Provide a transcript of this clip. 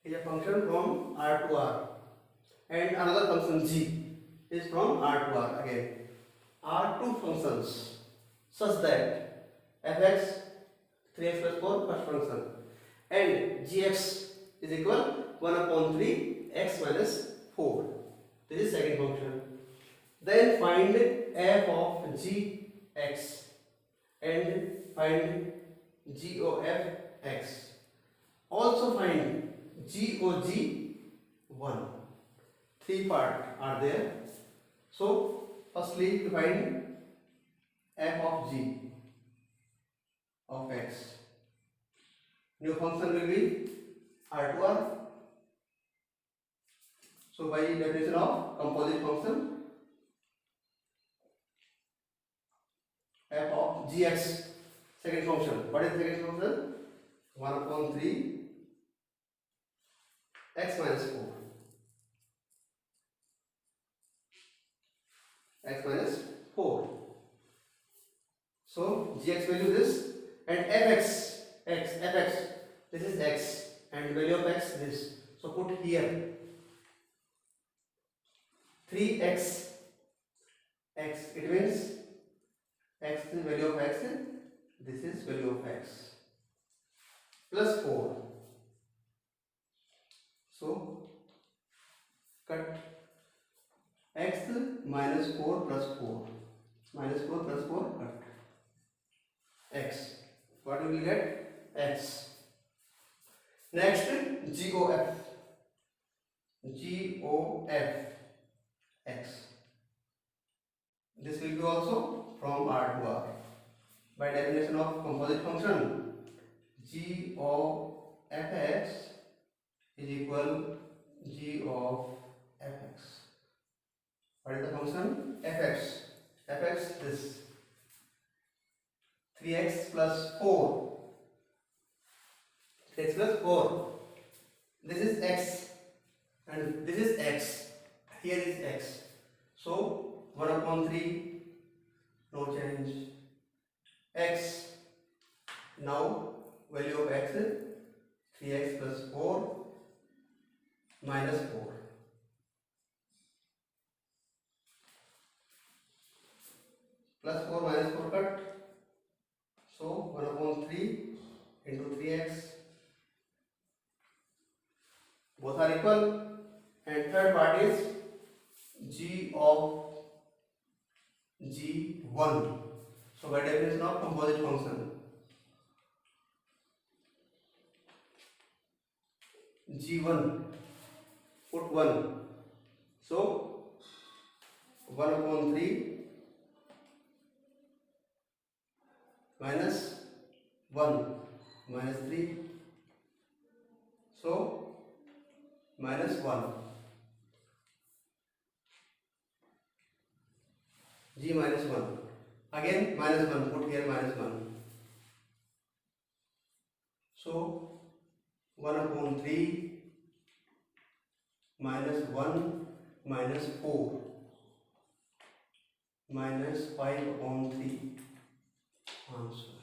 is a function from R to R, and another function G is from R to R. Again, are two functions such that fx 3x plus 4 first function and gx is equal 1 upon 3 x minus 4. This is second function. Then find f of gx and find g of x. Also find gog1. Three parts are there. So firstly to find f of g of x. New function will be R to R. So by definition of composite function, f of gx, second function. What is the second function? 1 upon 3 x minus 4. X minus 4. So gx value this, and fx, fx, this is x, and value of x this. So put here 3x x. It means x is value of x, this is value of x, plus 4. So cut x minus 4 plus 4, minus 4 plus 4, cut x. What we will get? X. Next, GOF. GOF x. This will be also from R to R. By definition of composite function, g of fx is equal g of fx. What is the function? Fx. Fx this 3x plus 4. 3x plus 4. This is x and this is x. Here is x. So 1 upon 3, no change. X. Now value of x is 3x plus 4 minus 4. Plus 4 minus 4 cut. So 1 upon 3 into 3x. Both are equal. And third part is g of g1. So by definition of composite function, g1, put 1. So 1 upon 3 minus 1 minus 3. So minus 1. G minus 1. Again minus 1. Put here minus 1. So 1 upon 3 minus 1 minus 4 minus 5 upon 3. Answer.